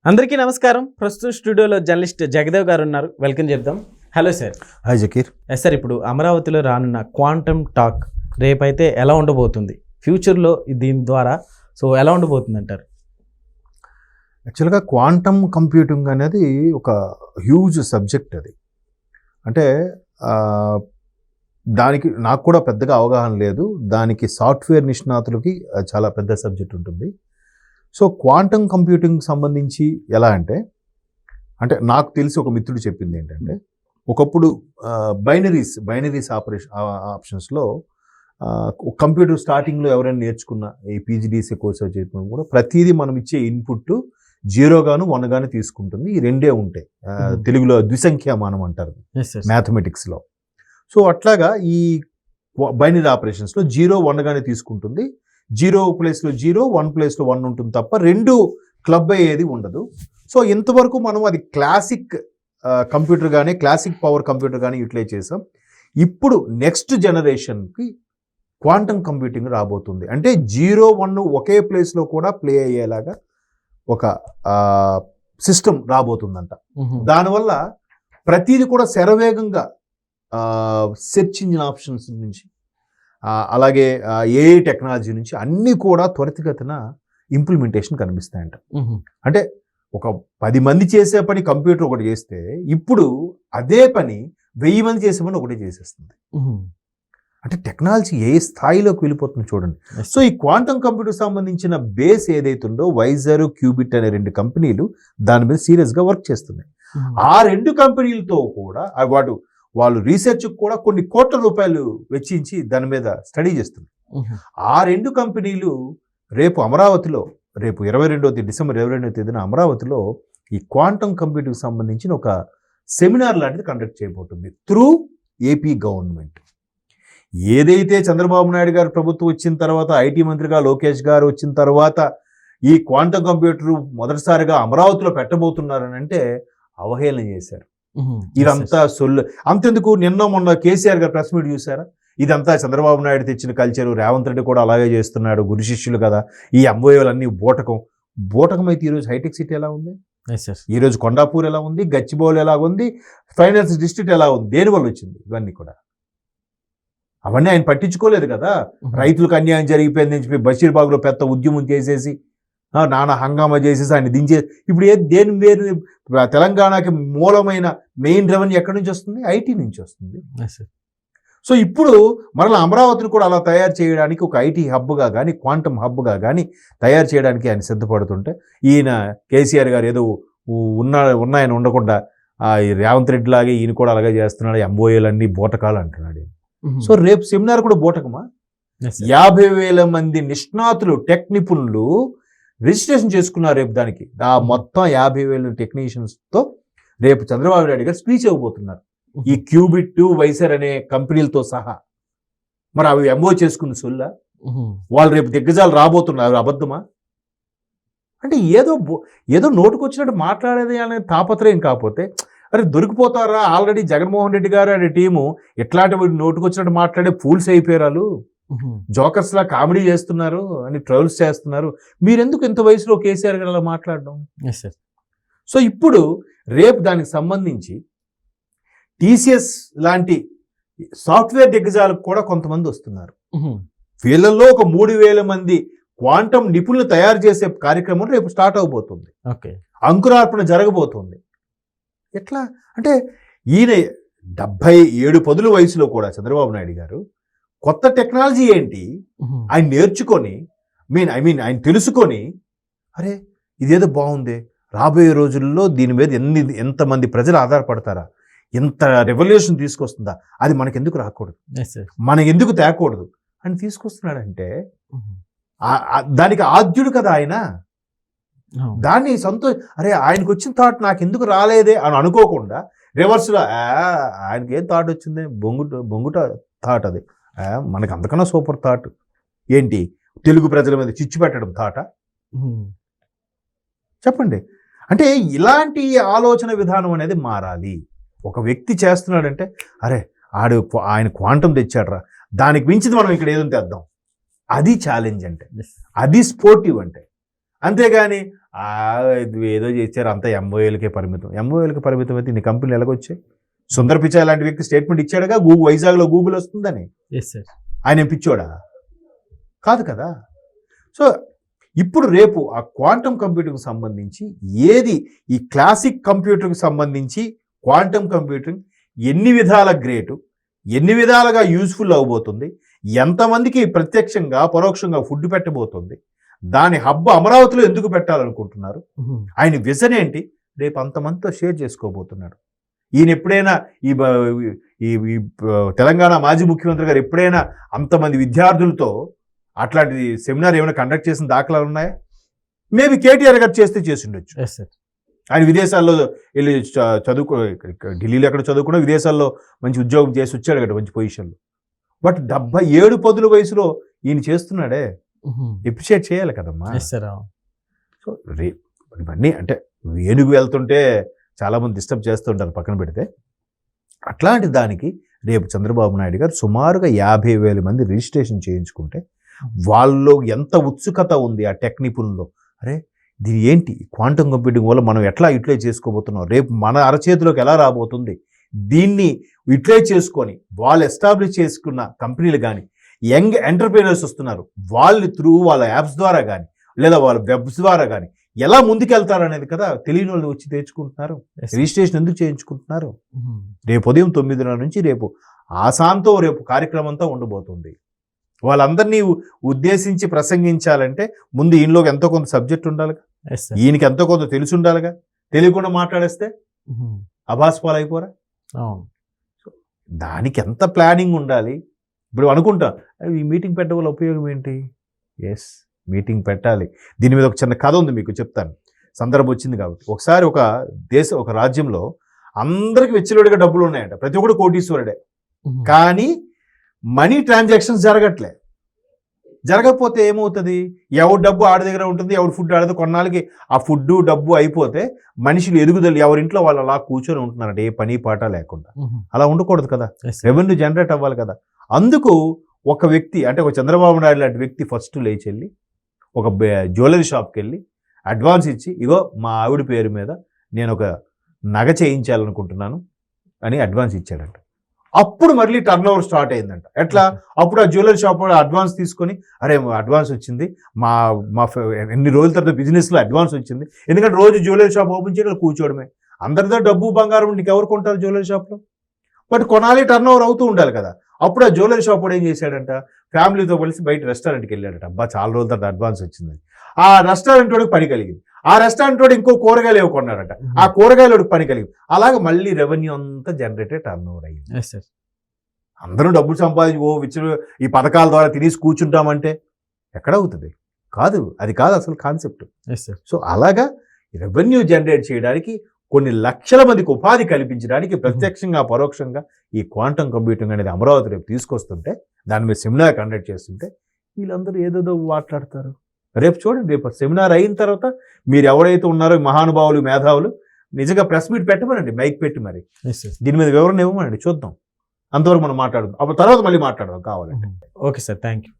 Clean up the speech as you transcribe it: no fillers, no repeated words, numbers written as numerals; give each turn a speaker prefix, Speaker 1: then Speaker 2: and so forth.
Speaker 1: అందరికీ నమస్కారం. ప్రస్తుతం స్టూడియోలో జర్నలిస్ట్ జగదేవ్ గారు ఉన్నారు. వెల్కమ్ చెప్దాం. Hello sir.
Speaker 2: Hi Zakir.
Speaker 1: Sir, ఇప్పుడు అమరావతిలో రానున్న క్వాంటమ్ టాక్ రేపైతే ఎలా ఉండబోతుంది, ఫ్యూచర్లో దీని ద్వారా ఎలా ఉండబోతుంది అంటారు?
Speaker 2: యాక్చువల్గా క్వాంటమ్ కంప్యూటింగ్ అనేది ఒక హ్యూజ్ సబ్జెక్ట్. అది అంటే దానికి నాకు కూడా పెద్దగా అవగాహన లేదు. దానికి సాఫ్ట్వేర్ నిష్ణాతులకి చాలా పెద్ద సబ్జెక్ట్ ఉంటుంది. సో క్వాంటమ్ కంప్యూటింగ్ సంబంధించి ఎలా అంటే నాకు తెలిసి ఒక మిత్రుడు చెప్పింది ఏంటంటే, ఒకప్పుడు బైనరీస్ ఆప్షన్స్లో కంప్యూటర్ స్టార్టింగ్లో ఎవరైనా నేర్చుకున్న ఈ పీజీడీసీ కోర్స్ చేసుకున్న కూడా ప్రతిదీ మనం ఇచ్చే ఇన్పుట్ 0 గాను 1 గాను తీసుకుంటుంది. ఈ రెండే ఉంటాయి. తెలుగులో ద్విసంఖ్యామానం అంటారు మ్యాథమెటిక్స్లో. సో అట్లాగా ఈ బైనరీ ఆపరేషన్స్లో 0, 1 గానే తీసుకుంటుంది. 0 ప్లేస్లో 0, 1 ప్లేస్లో 1 ఉంటుంది తప్ప రెండు క్లబ్ అయ్యేది ఉండదు. సో ఇంతవరకు మనం అది క్లాసిక్ కంప్యూటర్ కానీ క్లాసిక్ పవర్ కంప్యూటర్ కానీ యూటిలైజ్ చేసాం. ఇప్పుడు నెక్స్ట్ జనరేషన్కి క్వాంటమ్ కంప్యూటింగ్ రాబోతుంది. అంటే 0, 1 ఒకే ప్లేస్లో కూడా ప్లే అయ్యేలాగా ఒక సిస్టమ్ రాబోతుందంట. దానివల్ల ప్రతిదీ కూడా శరవేగంగా సెర్చ్ ఇంజిన్ ఆప్షన్స్ నుంచి అలాగే ఏఐ టెక్నాలజీ నుంచి అన్నీ కూడా త్వరితగతిన ఇంప్లిమెంటేషన్ కనిపిస్తాయంట. అంటే ఒక 10 మంది చేసే పని కంప్యూటర్ ఒకటి చేస్తే ఇప్పుడు అదే పని 1000 మంది చేసే పని ఒకటే చేసేస్తుంది. అంటే టెక్నాలజీ ఏ స్థాయిలోకి వెళ్ళిపోతుంది చూడండి. సో ఈ క్వాంటమ్ కంప్యూటర్ సంబంధించిన బేస్ ఏదైతుందో వైజర్, క్యూబిట్ అనే 2 కంపెనీలు దాని మీద సీరియస్గా వర్క్ చేస్తున్నాయి. ఆ 2 కంపెనీలతో కూడా వాళ్ళు రీసెర్చ్ కూడా కొన్ని కోట్ల రూపాయలు వెచ్చించి దాని మీద స్టడీ చేస్తుంది. ఆ 2 కంపెనీలు రేపు అమరావతిలో రేపు డిసెంబర్ 22వ తేదీన అమరావతిలో ఈ క్వాంటమ్ కంప్యూటింగ్ సంబంధించిన ఒక సెమినార్ లాంటిది కండక్ట్ చేయబోతుంది త్రూ ఏపీ గవర్నమెంట్. ఏదైతే చంద్రబాబు నాయుడు గారు ప్రభుత్వం వచ్చిన తర్వాత ఐటీ మంత్రిగా లోకేష్ గారు వచ్చిన తర్వాత ఈ క్వాంటమ్ కంప్యూటర్ మొదటిసారిగా అమరావతిలో పెట్టబోతున్నారని అంటే అవహేళన చేశారు. ఇదంతా అంతెందుకు, నిన్న మొన్న కేసీఆర్ గారు ప్రెస్ మీట్ చూసారా? ఇదంతా చంద్రబాబు నాయుడు తెచ్చిన కల్చరు, రేవంత్ రెడ్డి కూడా అలాగే చేస్తున్నాడు, గురు శిష్యులు కదా, ఈ ఎంఓఏలన్నీ బోటకం అయితే ఈరోజు హైటెక్ సిటీ ఎలా ఉంది, ఈరోజు కొండాపూర్ ఎలా ఉంది, గచ్చిబౌలి ఎలా ఉంది, ఫైనాన్స్ డిస్ట్రిక్ట్ ఎలా ఉంది, దేనివల్ల వచ్చింది ఇవన్నీ కూడా? అవన్నీ ఆయన పట్టించుకోలేదు కదా. రైతులకు అన్యాయం జరిగిపోయిందని చెప్పి బషీర్బాగ్లో పెద్ద ఉద్యమం చేసేసి నానా హంగామా చేసేసి ఆయన దించే ఇప్పుడు వేరు తెలంగాణకి మూలమైన మెయిన్ రెవెన్యూ ఎక్కడి నుంచి వస్తుంది? ఐటీ నుంచి వస్తుంది. సో ఇప్పుడు మరలా అమరావతిని కూడా అలా తయారు చేయడానికి ఒక ఐటీ హబ్గా కానీ క్వాంటమ్ హబ్గా కానీ తయారు చేయడానికి ఆయన సిద్ధపడుతుంటే ఈయన కేసీఆర్ గారు ఏదో ఉన్నాయని ఉండకుండా రేవంత్ రెడ్డి లాగే ఈయన కూడా అలాగే చేస్తున్నాడు, ఎంఓఏలన్నీ బోటకాలు అంటున్నాడు. సో రేపు సెమినార్ కూడా బోటకమా? 50,000 మంది నిష్ణాతులు, టెక్ నిపుణులు రిజిస్ట్రేషన్ చేసుకున్నారు రేపు దానికి. ఆ మొత్తం 50,000 టెక్నీషియన్స్తో రేపు చంద్రబాబు నాయుడు గారు స్పీచ్ ఇవ్వబోతున్నారు ఈ క్యూబిట్, వైజర్ అనే కంపెనీలతో సహా. మరి అవి ఎంఓ చేసుకున్న సొల్లా? వాళ్ళు రేపు దిగ్గజాలు రాబోతున్నారు, అబద్ధమా? అంటే ఏదో నోటుకొచ్చినట్టు మాట్లాడేది అనే తాపత్రయం కాకపోతే అరే దొరికిపోతారా? ఆల్రెడీ జగన్మోహన్ రెడ్డి గారు అనే టీము ఇట్లాంటి నోటుకొచ్చినట్టు మాట్లాడే ఫూల్స్ అయిపోయారు, జోకర్స్ లా కామెడీ చేస్తున్నారు అని ట్రోల్స్ చేస్తున్నారు. మీరెందుకు ఇంత వయసులో కేసీఆర్ గారు అలా మాట్లాడడం? సో ఇప్పుడు రేపు దానికి సంబంధించి టీసీఎస్ లాంటి సాఫ్ట్వేర్ దిగ్గజాలకు కూడా కొంతమంది వస్తున్నారు. వీళ్ళల్లో ఒక 3,000 మంది క్వాంటమ్ నిపుణులు తయారు చేసే కార్యక్రమం రేపు స్టార్ట్ అవబోతుంది. అంకురార్పణ జరగబోతుంది. ఎట్లా అంటే ఈయన 77 పదుల వయసులో కూడా చంద్రబాబు నాయుడు గారు కొత్త టెక్నాలజీ ఏంటి ఆయన నేర్చుకొని ఆయన తెలుసుకొని అరే ఇదేదో బాగుంది, రాబోయే రోజుల్లో దీని మీద ఎంతమంది ప్రజలు ఆధారపడతారా, ఎంత రెవల్యూషన్ తీసుకొస్తుందా, అది మనకెందుకు రాకూడదు, మనకెందుకు తేకూడదు అని తీసుకొస్తున్నాడంటే దానికి ఆద్యుడు కదా ఆయన. దాన్ని అరే ఆయనకు వచ్చిన థాట్ నాకు ఎందుకు రాలేదే అని అనుకోకుండా రివర్స్లో ఆయనకి ఏం థాట్ వచ్చింది, బొంగుట థాట్, అది మనకు అంతకన్నా సూపర్ థాట్ ఏంటి, తెలుగు ప్రజల మీద చిచ్చు పెట్టడం థాటా? చెప్పండి. అంటే ఇలాంటి ఆలోచన విధానం అనేది మారాలి. ఒక వ్యక్తి చేస్తున్నాడంటే అరే ఆయన క్వాంటమ్ తెచ్చాడరా, దానికి మించింది మనం ఇక్కడ ఏదో తెద్దాం, అది ఛాలెంజ్ అంటే, అది స్పోర్టివ్ అంటే. అంతేగాని ఇది ఏదో చేశారు అంతా ఎంఓఏలకే పరిమితం. ఎంఓఏలకే పరిమితం అయితే ఇన్ని కంపెనీలు ఎలాగొచ్చాయి? సుందర్ పిచాయ్ లాంటి వ్యక్తి స్టేట్మెంట్ ఇచ్చాడుగా వైజాగ్లో గూగుల్ వస్తుందని.
Speaker 1: Yes sir.
Speaker 2: ఆయన ఏం పిచ్చోడా? కాదు కదా. సో ఇప్పుడు రేపు ఆ క్వాంటమ్ కంప్యూటింగ్కి సంబంధించి ఏది ఈ క్లాసిక్ కంప్యూటర్కి సంబంధించి క్వాంటమ్ కంప్యూటింగ్ ఎన్ని విధాల గ్రేటు, ఎన్ని విధాలుగా యూజ్ఫుల్ అవబోతుంది, ఎంతమందికి ప్రత్యక్షంగా పరోక్షంగా ఫుడ్ పెట్టబోతుంది, దాని హబ్బు అమరావతిలో ఎందుకు పెట్టాలనుకుంటున్నారు, ఆయన విజన్ ఏంటి, రేపు అంతమందితో షేర్ చేసుకోబోతున్నాడు. ఈయన ఎప్పుడైనా ఈ తెలంగాణ మాజీ ముఖ్యమంత్రి గారు ఎప్పుడైనా అంతమంది విద్యార్థులతో అట్లాంటి సెమినార్ ఏమైనా కండక్ట్ చేసిన దాఖలాలు ఉన్నాయా? మేబీ కేటీఆర్ గారు చేస్తే చేసి ఉండొచ్చు. ఆయన విదేశాల్లో వెళ్ళి చదువుకో, ఢిల్లీలో ఎక్కడ చదువుకున్నా విదేశాల్లో మంచి ఉద్యోగం చేసి వచ్చాడు కదా మంచి పొజిషన్లో. బట్ 77 వయసులో ఈయన చేస్తున్నాడే, ఎప్రిషియేట్ చేయాలి కదమ్మా. సో ఇవన్నీ అంటే ఏనుగు వెళ్తుంటే చాలామంది డిస్టర్బ్ చేస్తుంటారు పక్కన పెడితే, అట్లాంటి దానికి రేపు చంద్రబాబు నాయుడు గారు సుమారుగా 50,000 మంది రిజిస్ట్రేషన్ చేయించుకుంటే వాళ్ళలో ఎంత ఉత్సుకత ఉంది ఆ టెక్ నిపుణుల్లో. అరే దీని ఏంటి, క్వాంటమ్ కంప్యూటింగ్ వల్ల మనం ఎట్లా యూటిలైజ్ చేసుకోబోతున్నాం, రేపు మన అరచేతిలోకి ఎలా రాబోతుంది, దీన్ని యూటిలైజ్ చేసుకొని వాళ్ళు ఎస్టాబ్లిష్ చేసుకున్న కంపెనీలు కానీ యంగ్ ఎంటర్ప్రీనర్స్ వస్తున్నారు, వాళ్ళు వాళ్ళ యాప్స్ ద్వారా కానీ లేదా వాళ్ళ వెబ్స్ ద్వారా కానీ ఎలా ముందుకెళ్తారు అనేది కదా తెలియని వాళ్ళు వచ్చి తెచ్చుకుంటున్నారు. రిజిస్ట్రేషన్ ఎందుకు చేయించుకుంటున్నారు? రేపు ఉదయం 9:30 నుంచి రేపు ఆసాంతో రేపు కార్యక్రమం అంతా ఉండబోతుంది. వాళ్ళందరినీ ఉద్దేశించి ప్రసంగించాలంటే ముందు ఈయనలోకి ఎంతో కొంత సబ్జెక్ట్ ఉండాలిగా, ఈయనకి ఎంతో కొంత తెలిసి ఉండాలిగా. తెలియకుండా మాట్లాడేస్తే అభాస్పాలు అయిపోరా? దానికి ఎంత ప్లానింగ్ ఉండాలి. ఇప్పుడు అనుకుంటా ఈ మీటింగ్ పెట్టడం వల్ల ఉపయోగం ఏంటి? ఎస్, మీటింగ్ పెట్టాలి. దీని మీద ఒక చిన్న కథ ఉంది, మీకు చెప్తాను. సందర్భం వచ్చింది కాబట్టి. ఒకసారి ఒక రాజ్యంలో అందరికి వెచ్చిలోడిగా డబ్బులు ఉన్నాయంట, ప్రతి ఒక్కడు కోటీశ్వరుడే. కానీ మనీ ట్రాన్సాక్షన్స్ జరగకపోతే ఏమవుతుంది? ఎవరి డబ్బు ఆడి దగ్గర ఉంటుంది, ఎవరి ఫుడ్ ఆడదు. కొన్నాళ్ళకి ఆ ఫుడ్ డబ్బు అయిపోతే మనుషులు ఎదుగుదల ఎవరింట్లో వాళ్ళు అలా కూర్చొని ఉంటున్నారంట, ఏ పని పాట లేకుండా. అలా ఉండకూడదు కదా, రెవెన్యూ జనరేట్ అవ్వాలి కదా. అందుకు ఒక వ్యక్తి, అంటే ఒక చంద్రబాబు నాయుడు లాంటి వ్యక్తి ఫస్ట్ లేచి వెళ్ళి ఒక జ్యువెలరీ షాప్కి వెళ్ళి అడ్వాన్స్ ఇచ్చి, ఇగో మా ఆవిడ పేరు మీద నేను ఒక నగ చేయించాలనుకుంటున్నాను అని అడ్వాన్స్ ఇచ్చాడంట. అప్పుడు మళ్ళీ టర్న్ ఓవర్ స్టార్ట్ అయిందంట. ఎట్లా? అప్పుడు ఆ జ్యువెలరీ షాప్ అడ్వాన్స్ తీసుకొని, అరే అడ్వాన్స్ వచ్చింది, మా ఎన్ని రోజుల తర్వాత బిజినెస్లో అడ్వాన్స్ వచ్చింది. ఎందుకంటే రోజు జ్యువెలరీ షాప్ ఓపెన్ చేయడం కూర్చోవడమే, అందరితో డబ్బు బంగారం నీకు ఎవరు కొంటారు జ్యువెలరీ షాప్లో? బట్ కొనాలి, టర్న్ ఓవర్ అవుతూ ఉండాలి కదా. అప్పుడు ఆ జ్యువెలరీ షాప్ కూడా ఏం చేశాడంట, ఫ్యామిలీతో కలిసి బయట రెస్టారెంట్కి వెళ్ళాడట. అబ్బా చాలా రోజుల తర్వాత అడ్వాన్స్ వచ్చిందని. ఆ రెస్టారెంట్ వాడికి పని కలిగింది. ఆ రెస్టారెంట్ వాడు ఇంకో కూరగాయలు ఏవో కొన్నాడట, ఆ కూరగాయలు పని కలిగింది. అలాగే మళ్ళీ రెవెన్యూ అంతా జనరేటెడ్ టర్న్ ఓవర్ అయ్యింది. అందరూ డబ్బులు సంపాదించి ఈ పథకాల ద్వారా తినేసి కూర్చుంటామంటే ఎక్కడ అవుతుంది? కాదు, అది కాదు అసలు కాన్సెప్ట్. సో అలాగా రెవెన్యూ జనరేట్ చేయడానికి, కొన్ని లక్షల మందికి ఉపాధి కల్పించడానికి ప్రత్యక్షంగా పరోక్షంగా ఈ క్వాంటమ్ కంప్యూటింగ్ అనేది అమరావతి రేపు తీసుకొస్తుంటే, దాని మీద సెమినార్ కండక్ట్ చేస్తుంటే వీళ్ళందరూ ఏదేదో మాట్లాడతారు. రేపు చూడండి, రేపు సెమినార్ అయిన తర్వాత మీరు ఎవరైతే ఉన్నారో మహానుభావులు, మేధావులు, నిజంగా ప్రెస్ మీట్ పెట్టమనండి, మైక్ పెట్టి మరి దీని మీద వివరణ ఇవ్వమనండి, చూద్దాం. అంతవరకు మనం మాట్లాడదాం. అప్పుడు తర్వాత మళ్ళీ మాట్లాడదాం కావాలంటే.
Speaker 1: Okay sir, thank you.